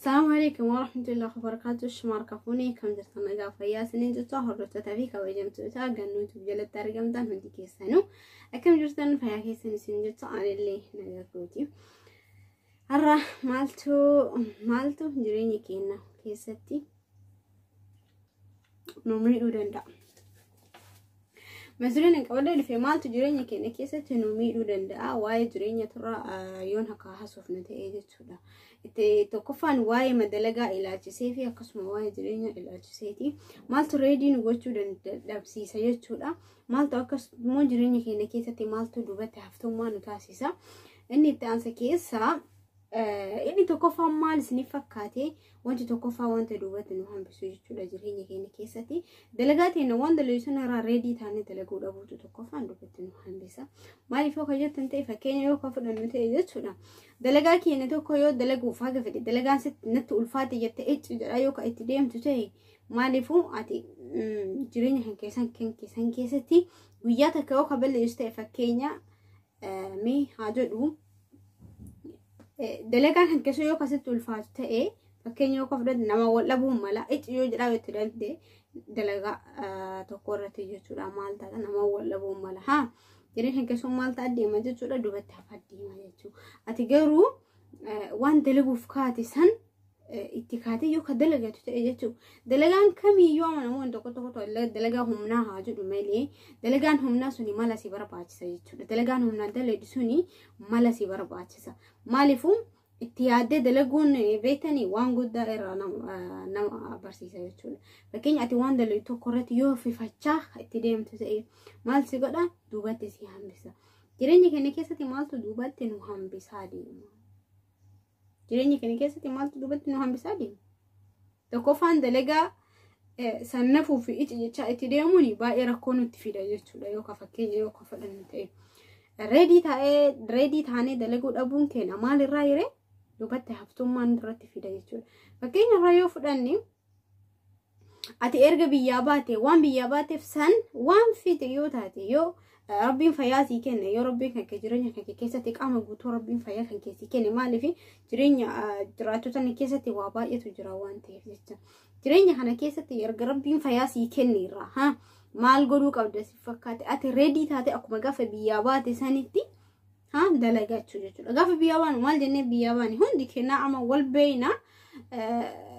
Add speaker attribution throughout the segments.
Speaker 1: السلام عليكم ورحمة الله وبركاته. شمارك فوني كم جرتنا قافة يا سنين جت هرت تفيك وجمت تاجنوا تبجل ترجم دان هندي كيسانو أكم جرتنا فيها كيسان سنين جت عن اللي نجاكوتي هرا مالتو جريني كينا كيستي نمري ودندا مسؤولين قبل اللي في مالتو جريني كينا كيستي نمري ودندا واي جريني ترى يونها كهاسوف نتأيد تدا تكفان واي مدلقة إلى جسيفي قسم واي جريني إلى جسيتي مالتو ريدي نوجو دبسي سيجتودا مالتو أكس مو جريني كينا كيستي مالتو دوبته هفتم ما نتاسيسا إني تانسا كيسا إني تكفان مال سنفكاتي وانت تكفان وانت دوبته نوهم بسويجتودا جريني كينا كيستي دلقاتي إنه وان دلويسونا را ريدي تاني دلقو دابوتو تكفان دوبته نوهم بسا مالي فوق جت انتي فكيني يوقف المتأيدتودا دلقاكي إنه كويو دلقو فاقة في دلقان ست نتو الفاتي جت أيوكا اتديم تتاي مالفو عتي جريني هنكيسان كيستي وياتك يوكا بل يستي فكينيا مي هادو دلقان هنكيسو يوكا ست الفاتي تاي فكينيا يوكا فرد نما ولبو ملا اتيو جراو تدان دي دلقا تقورة تيجو مالتا نما ولبو ملا ها جرين هنكسو مالتا ديما جتودا دوبتها فديما يجو اتيغرو وان دلغو فكاتي سن اتكاتي يوكا دلغا تتاجو دلغان كمي يوم انا مو اندوكو توكو دلغا همنا هاجو دوميلي دلغان همنا سوني مالا سي برباچسا يجو دلغان همنا دلدي سوني مالا سي برباچسا مالفو اتياده دلغون بيتني وان غدا ايرا نم برسيسا يجو لكن اتي وان دلو توكورت يو في فچاخ اتديم تسي مال سي غدا دوباتي سي همبسا جيريني كني كيستي مالتو دوباتي نو همبسا دي جيريني كني كيستي مالتو دوباتي نو همبسا دي تكوفان دلغا سنفو في ايتجا اتديموني با ايركونو تفيدا يجو يوكا فكين يوكا فدنتي ريدي تاني دلغو دبون كينا مال رايري دوباتي هفتم مان درت فيدا يجو فكين رايو فدني ati erga biyyabate wan biyyabate fsan wan fi tiyotati yo rabbin fayasi kenne yo rabbin kan jirenya kan kesati qama gutu rabbin faya kan kesi kenne malifi jirenya jiratu tan kesati wa baayatu jira wan teefta jirenya hana kesati erga rabbin fayasi kenne ra ha mal godu qabda sifakkati ati ready tate akuma gafa biyyabate saniti ha dalagachu jechuudha gafa biyyabani mal jenne biyyabani hundi kenna ama wal bayna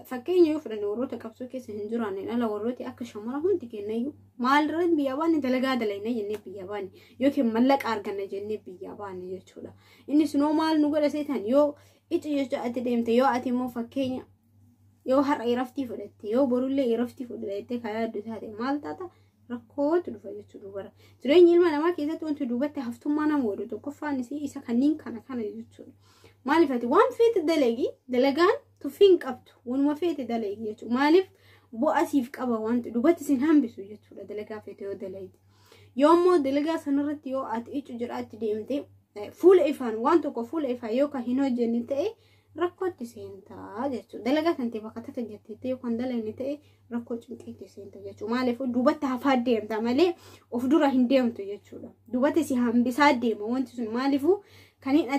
Speaker 1: فكين يفرن وروتك كبسو كيس هنجران أنا وروتي أكش مرة هون تكينيو مال رد بياباني دلقا دلينا جنب بياباني يوكي ملك أرجعنا جنب بياباني يشولا إني سنو مال نقول سيتان يو إيش يجوا أتديم تيو أتيمو فكين يو هر يرفتي فدتي يو برولة يرفتي فدتي كيا دهاتي مال تاتا ركوت دفعي يشلو برا ترين يلما نما كيسة تون تدوبته هفتم ما نمورو تكفى نسي إسا كنين كان يشلو مالي فاتي وان فيت دلقان تفينك أبتو ونما فيت دلقي يشلو مالف بو أسيف كابا وانت دوبته سنهم بسو يشلو دلقا فيتو دلقي يومو دلقا سنرت يو أتيجو جرات ديمتي فول إفان وانتو كفول إفا يوكا هنو جنتي ركوت سينتا جتو دلقا سنتي بقتك جتتي وكان دلقي نتي ركوت جنتي سينتا جتو مالف دوبته هفاد ديمتا مالي وفدورا هنديمتو يشلو دوبته سيهم بساد ديما وانتو سن مالفو كانين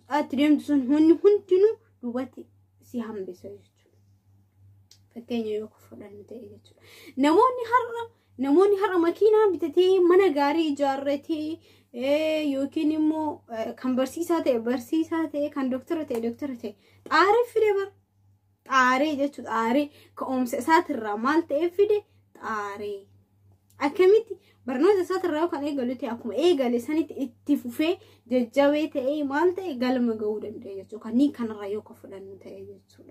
Speaker 1: أتديم تسون هنتنو دوبته سيهم بساد فكين يوكو فلان نتي جتو نموني هر ماكينة بتتي منا غاري جارتي يوكيني مو كان برسيساتي كان دكتورتي تعرف فيدي تعري جتو تعري كأم سات الرمال تفيدي تعري أكملتي برنامج سات الرمال كان قالتي أكم قال لساني اتفوفي جويتي مالتي قال ما جودا جتو كان رأيو كفلان جتو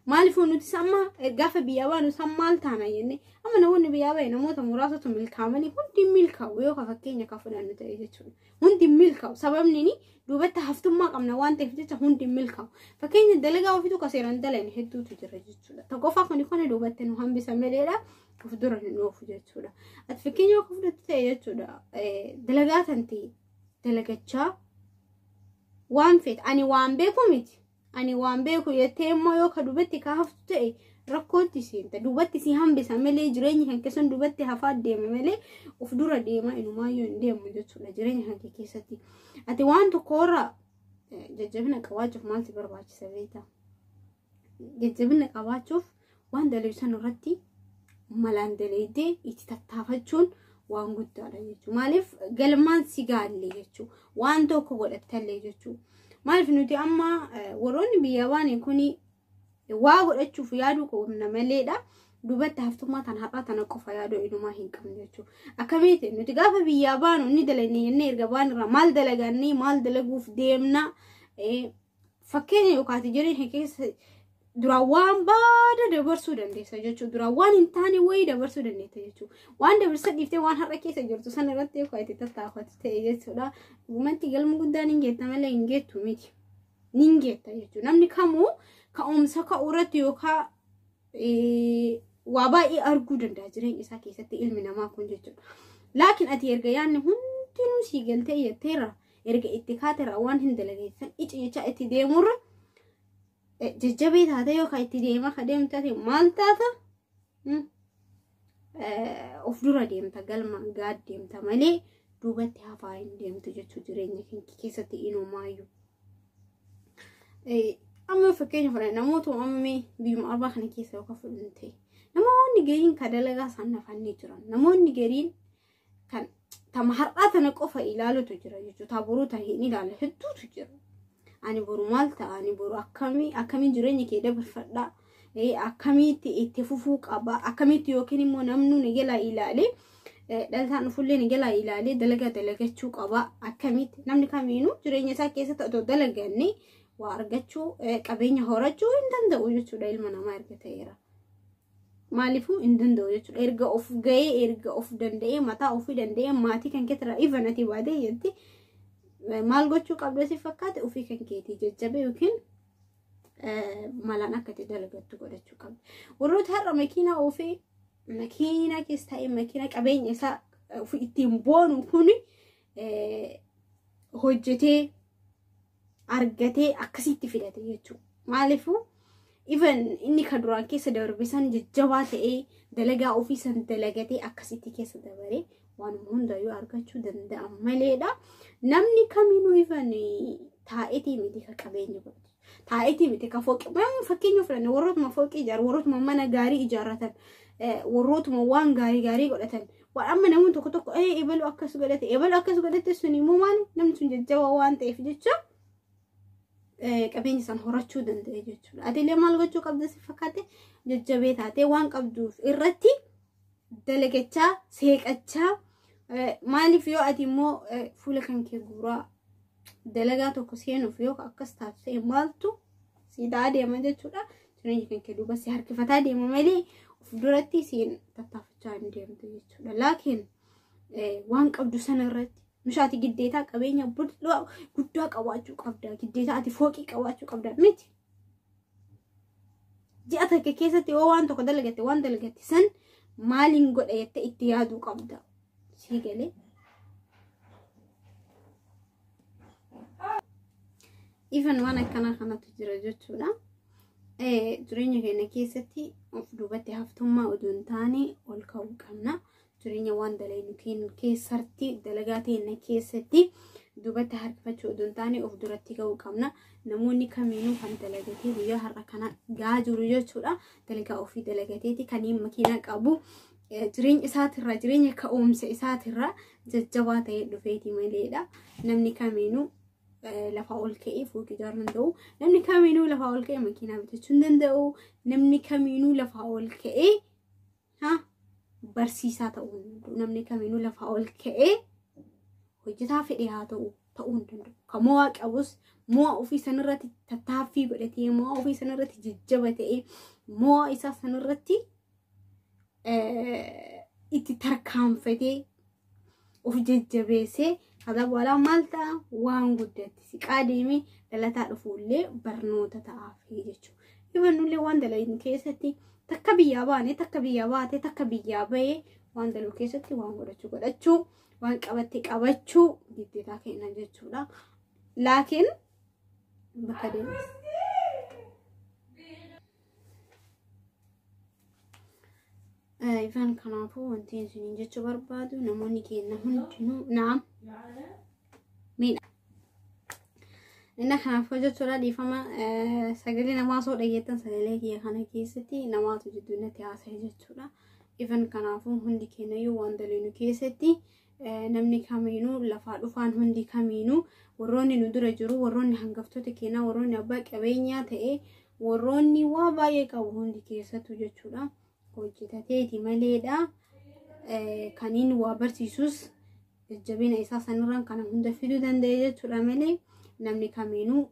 Speaker 1: مالفو نتسمى القافة بيابان وسمال تانا يعني أما نقول بيابان نموت مراسة ملكامني هندي ملكا ويوكا فكينيا كفلان نتايجتون هندي ملكا سببني دوبته هفتم ما قمنا وان تفتح هندي ملكا فكين الدلقا وفيتو كسيران دلين هدو تجرجتون تقوفا كوني كوني دوبته نهم بسمليلا كفدورا نوفو جتولا أتفكينيا كفدو تتايجتون دلقات انتي دلقاتشا وان فيت أني وان بيكوميتي أني وان بيكو يتيمو يوكا دوبتي كهفتو تأي ركوتي سينتا دوبتي سيهم بساملي جريني هنكسون دوبتي هفاد ديما ملي وفدورا ديما إنو ما يون ديما جتولا جريني هنكي كيستي أتي وان تقورا ججبنا كواجف مالتي برباچ سويتا jajjabina qabaachuuf waan dalaysan irratti malaan dalayde itti tattaafachuun waan guddaadha jechuudha. Maaliif galmaan si gaalle jechuudha. Waan tokko godhattalle jechuudha. Maaliif nuti amma warroonni biyya baane kuni waa godhachuuf yaaduu qabna maleedha. Dubatti haftummaa tan har'a tana qofa yaaduu inumaa hin qabne jechuudha. Akkamitti nuti gaafa biyya baanu inni dalayne jennee erga baanirra maal dalaganni maal dalaguuf deemna fakkeenya yookaan jireenya keessa dura waan baada dabarsuu dandeessa jechuudha. Dura waan hin taane wayii dabarsuu dandeessa jechuudha. Waan dabarsa dhiiftee waan har'a keessa jirtu sana irratti yoo itti tattaafatu ta'e jechuudha. Dhugumanti galma guddaan hin geetta malee hin geettu miti. Nin geetta jechuudha. Namni kamuu ka'umsa ka'uu irratti yookaan waa baay'ee arguu danda'a jireenya isaa keessatti ilmi namaa kun jechuudha. Laakiin ati erga yaadni hundinuu sii galtee jetteera erga itti kaateera waan hin dalageessan ici jecha itti deemurra jajjabee taate yookaan itti deemaa ka deemtu taate maal taata? Of dura deemta galma gaad deemta malee duubatti hafaa hin deemtu jechuudha jireenya keessatti inumaayyuu. Amma fakkeenya fudhate namoota uumamee biyyuma arbaa kana keessa yookaan fudhan ta'e namoonni gariin kan dalagaa isaan nafannee jiran namoonni gariin kan tama har'aa tana qofa ilaalutu jira jechuudha. Taaboruu ta'een ilaala hedduutu jira. Ani boru maal ta'a ani boru akkamii jireenya kee dabarfadhaa akkamitti itti fufuu qaba akkamitti yookiin immoo namnu ni gala ilaalee dhaltaan fullee ni gala ilaalee dalagachuu qaba akkamitti namni kamiinuu jireenya isaa keessatti otoo dalaganne waa argachuu qabeenya horachuu hin danda'u jechuudha ilma namaa erga ta'eera. Maaliifuu hin danda'u jechuudha erga of ga'ee erga of danda'ee mataa ofii danda'ee maatii kan keessa ifanati baadee jetti maal gochuu qabda si fakkaate ofii kan keetii jajjabee yookiin malaan akka itti dalagattu godhachuu qabda. Warroota har'a makiinaa ofii makiinaa keessa ta'ee makiinaa qabeenya isaa ofii ittiin boonu kun hojjetee argatee akkasitti fidate jechuudha. Maaliifuu even inni kan duraan keessa darbisan jajjabaa ta'ee dalagaa ofii san dalagatee akkasitti keessa dabaree waan hundayyuu argachuu danda'a maleedha. Namni kamiinuu even taa'eetii miti ka qabeenya godhatu. Taa'eetii miti ka fooqii. Fakkeenya fudhanne warrootuma fooqii ijaaru, warrootuma mana gaarii ijaarratan, warrootuma waan gaarii godhatan. Waan amma namoonni tokko ebalu akkas godhate sun immoo maali namni sun jajjabaa waan ta'eef jecha qabeenya san horachuu danda'e jechuudha. Atiillee maal gochuu qabda si fakkaate jajjabee taatee waan qabduuf irratti dalagachaa seeqachaa maaliif yoo ati immoo fuula kan kee guuraa dalagaa tokko seenuuf yoo akkas taasise maaltu si deema jechuudha. Jireenya kan kee duuba si harkifataa deema malee of duratti siin tattaafachaa hin deemtu jechuudha. Laakiin waan qabdu sana irratti mishaati giddeetaa qabeenya guddaa qabaachuu qabda. Giddeetaa ati fooqii qabaachuu qabda miti. Ji'a takka keessatti yoo waan tokko dalagatte san maaliin godha jettee itti yaaduu qabda. Sii galee. Even waan akkanaa kanatu jira jechuudha. Jireenya keenya keessatti of duubatti haftummaa odoo hin taane ol ka'uu qabna. Jireenya waan dalaynu keessatti dalagaa teenya keessatti duubatti harkifachuu odoo hin taane of duratti ka'uu qabna. Namoonni kamiinuu kan dalagatee guyyaa har'a kana gaa jiru jechuudha. Dalagaa ofii dalagateeti kaniin makiinaa qabu. Jireenya isaatirraa jireenya ka'umsa isaatirraa jajjabaa ta'ee dhufeeti maleedha. Namni kamiinuu lafa ol ka'ee fooqii ijaaruu danda'u. Namni kamiinuu lafa ol ka'ee makiinaa bitachuu hin danda'u. Namni kamiinuu lafa ol ka'ee barsiisaa ta'uu hin danda'u. Namni kamiinuu lafa ol ka'ee hojjetaa fedhee haa ta'uu hin danda'u. Kan mo'aa qabus mo'aa ofii sanirratti tattaaffii godhatee mo'aa ofii sanirratti jajjaba ta'ee mo'aa isaa sanirratti itti tarkaanfatee of jajjabeessee haala booda maal ta'a waan guddatti siqaa deemee dhalataa dhufuullee barnoota ta'aaf jechuudha. Ibannullee waan dalaynu keessatti takka biyyaa baane takka biyyaa baate takka biyyaa bahee waan daluu keessatti waan godhachuu waan qabatte qabachuu giddeetaa kenna jechuudha. Laakiin bakka deemas. Ifaan kanaafuu wanti isin jechuu barbaadu namoonni keenya hundinuu naam miidha. إن إحنا فوجت ولا دي فما سجلنا ما صوت أجيتن سجلك يا خنا كيستي نماط جدنا تعاس هجت ولا إذن كنافون هندي كنيو واندلينو كيستي نمني كامينو لفعلوا فان هندي كامينو وروني ندور جرو وروني هنقفتو تكينا وروني أباك أبينيا تأي وروني وابايك أو هندي كيستو جت ولا وجتاتي مليدا كانين وابرتيسوس الجبين أساسا نران كان هندا فيدو دندية تراملي نمني كامينو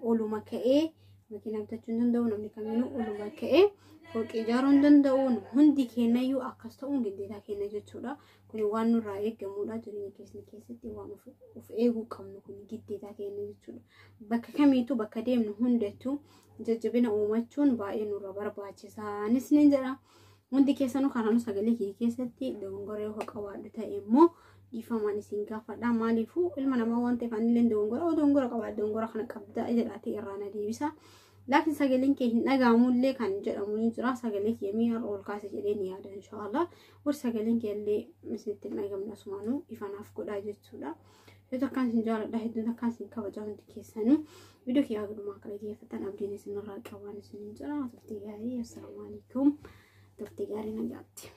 Speaker 1: أولو مكائي مكينا بتجون دندو نمني كامينو أولو مكائي فوق إجارون دندو هندي كينيو أكستون جديدا كينا جتورا كوني وانو رايك جمولا جريني كيستي وانو في إيغو كمنو كوني جديدا كينا جتورا بكا كميتو بكا ديم هندتو جبين أومتشون باينو ربار باچسا نسنين جرا هندي كيسانو خانانو ساقلي كيستي دونغوريو حقوادو تايمو ديفامان سينكا فدا ماليفو المنا ما وانت فانلين دونغورا او دونغورا قبا دونغورا خنا قبدا اجلاتي ارانا ديبسا لكن ساقلين كي نغامون لي كان جرامون جرا ساقلين يمي اول كاس جدين ياد ان شاء الله ور ساقلين كي اللي مسنت نغام نسمانو يفان افكو داجتودا يتا كان سنجال دهد كان سينكا وجاون كيسانو فيديو كي اغدو ما كلا فتن ابدين سن راقوان سن جرا تفتيغاري السلام عليكم تفتيغاري نجاتي